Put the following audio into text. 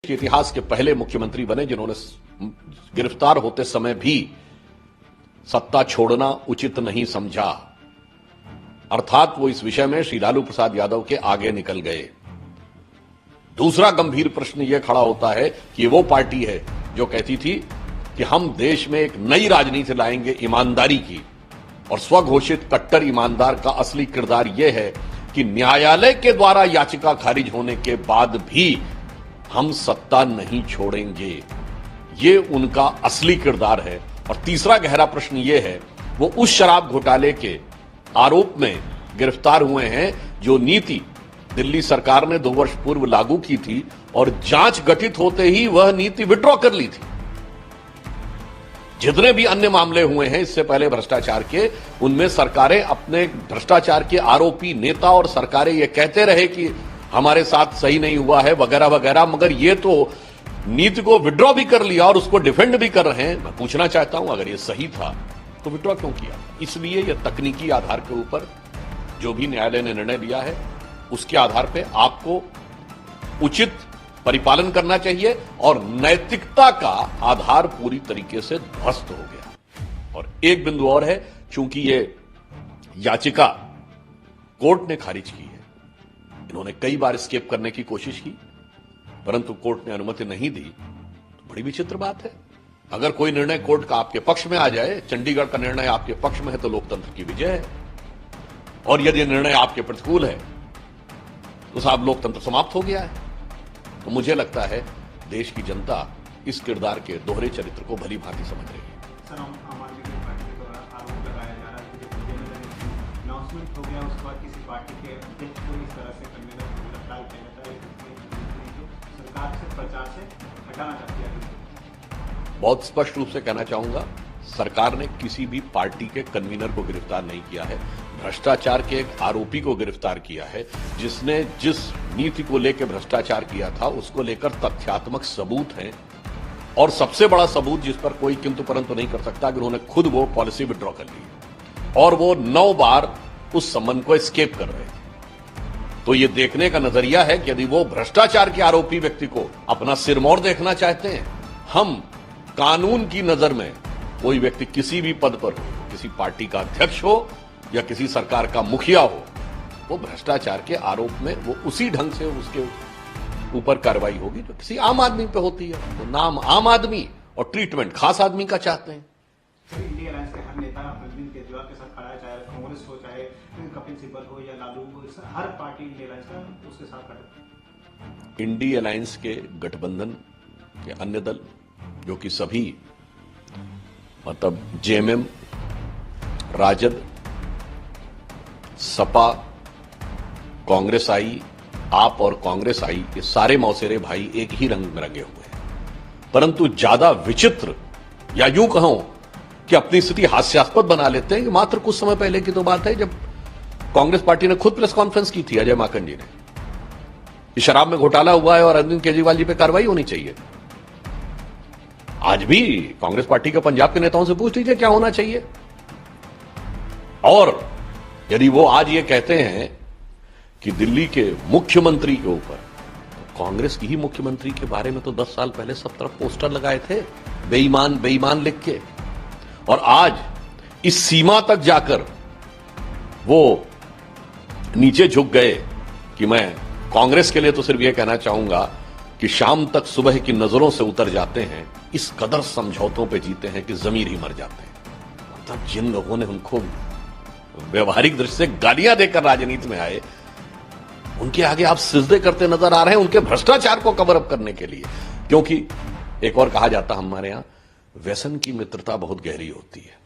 के इतिहास के पहले मुख्यमंत्री बने जिन्होंने गिरफ्तार होते समय भी सत्ता छोड़ना उचित नहीं समझा, अर्थात वो इस विषय में श्री लालू प्रसाद यादव के आगे निकल गए। दूसरा गंभीर प्रश्न यह खड़ा होता है कि वो पार्टी है जो कहती थी कि हम देश में एक नई राजनीति लाएंगे ईमानदारी की, और स्वघोषित कट्टर ईमानदार का असली किरदार यह है कि न्यायालय के द्वारा याचिका खारिज होने के बाद भी हम सत्ता नहीं छोड़ेंगे। ये उनका असली किरदार है। और तीसरा गहरा प्रश्न यह है, वो उस शराब घोटाले के आरोप में गिरफ्तार हुए हैं जो नीति दिल्ली सरकार ने 2 वर्ष पूर्व लागू की थी और जांच गठित होते ही वह नीति विड्रॉ कर ली थी। जितने भी अन्य मामले हुए हैं इससे पहले भ्रष्टाचार के, उनमें सरकारें अपने भ्रष्टाचार के आरोपी नेता और सरकारें ये कहते रहे कि हमारे साथ सही नहीं हुआ है वगैरह वगैरह, मगर ये तो नीति को विड्रॉ भी कर लिया और उसको डिफेंड भी कर रहे हैं। मैं पूछना चाहता हूं, अगर ये सही था तो विड्रॉ क्यों किया? इसलिए यह तकनीकी आधार के ऊपर जो भी न्यायालय ने निर्णय लिया है उसके आधार पर आपको उचित परिपालन करना चाहिए, और नैतिकता का आधार पूरी तरीके से ध्वस्त हो गया। और एक बिंदु और है, चूंकि ये याचिका कोर्ट ने खारिज की है, इन्होंने कई बार एस्केप करने की कोशिश की परंतु कोर्ट ने अनुमति नहीं दी, तो बड़ी विचित्र बात है। अगर कोई निर्णय कोर्ट का आपके पक्ष में आ जाए, चंडीगढ़ का निर्णय आपके पक्ष में है तो लोकतंत्र की विजय है, और यदि निर्णय आपके प्रतिकूल है तो साहब लोकतंत्र समाप्त हो गया है। तो मुझे लगता है देश की जनता इस किरदार के दोहरे चरित्र को भली भांति समझ रही है। सर, आम आदमी पार्टी के द्वारा आरोप लगाया जा रहा है कि अनाउंसमेंट हो गया उसके बाद किसी पार्टी के अध्यक्ष को इस तरह से करने का गिरफ्तार किया जाता है, सरकार से प्रचार से हटाना चाहती है। बहुत स्पष्ट रूप से कहना चाहूंगा, सरकार ने किसी भी पार्टी के कन्वीनर को गिरफ्तार नहीं किया है। भ्रष्टाचार के एक आरोपी को गिरफ्तार किया है जिसने जिस नीति को लेकर भ्रष्टाचार किया था उसको लेकर तथ्यात्मक सबूत हैं, और सबसे बड़ा सबूत जिस पर कोई किंतु परंतु नहीं कर सकता कि उन्होंने खुद वो पॉलिसी विड्रॉ कर ली और वो 9 बार उस संबंध को एस्केप कर रहे थे। तो ये देखने का नजरिया है कि यदि वो भ्रष्टाचार के आरोपी व्यक्ति को अपना सिरमौर देखना चाहते हैं, हम कानून की नजर में कोई व्यक्ति किसी भी पद पर हो, किसी पार्टी का अध्यक्ष हो या किसी सरकार का मुखिया हो, वो भ्रष्टाचार के आरोप में वो उसी ढंग से उसके ऊपर कार्रवाई होगी जो किसी आम आदमी पे होती है। तो नाम आम आदमी और ट्रीटमेंट खास आदमी का चाहते हैं। इंडिया अलायंस के हर नेता अरविंद केजरीवाल के साथ खड़ा है, चाहे कांग्रेस हो, चाहे कपिल सिब्बल हो या लालू हो, हर पार्टी इंडिया अलायंस का उसके साथ खड़ा है। इंडिया अलायंस के गठबंधन के अन्य दल जो कि सभी मतलब जेएमएम, राजद, सपा, कांग्रेस आई, आप और कांग्रेस आई, ये सारे मौसेरे भाई एक ही रंग में रंगे हुए हैं। परंतु ज्यादा विचित्र या यूं कहूं कि अपनी स्थिति हास्यास्पद बना लेते हैं कि मात्र कुछ समय पहले की तो बात है जब कांग्रेस पार्टी ने खुद प्रेस कॉन्फ्रेंस की थी, अजय माकन जी ने, कि शराब में घोटाला हुआ है और अरविंद केजरीवाल जी पे कार्रवाई होनी चाहिए। आज भी कांग्रेस पार्टी के पंजाब के नेताओं से पूछ लीजिए क्या होना चाहिए। और यदि वो आज ये कहते हैं कि दिल्ली के मुख्यमंत्री के ऊपर, तो कांग्रेस की ही मुख्यमंत्री के बारे में तो 10 साल पहले सब तरफ पोस्टर लगाए थे बेईमान बेईमान लिख के, और आज इस सीमा तक जाकर वो नीचे झुक गए कि मैं कांग्रेस के लिए तो सिर्फ यह कहना चाहूंगा कि शाम तक सुबह की नजरों से उतर जाते हैं, इस कदर समझौतों पे जीते हैं कि जमीर ही मर जाते हैं। मतलब जिन लोगों ने उनको व्यवहारिक दृष्टि से गालियां देकर राजनीति में आए, उनके आगे आप सिजदे करते नजर आ रहे हैं उनके भ्रष्टाचार को कवर अप करने के लिए। क्योंकि एक और कहा जाता हमारे यहां, व्यसन की मित्रता बहुत गहरी होती है।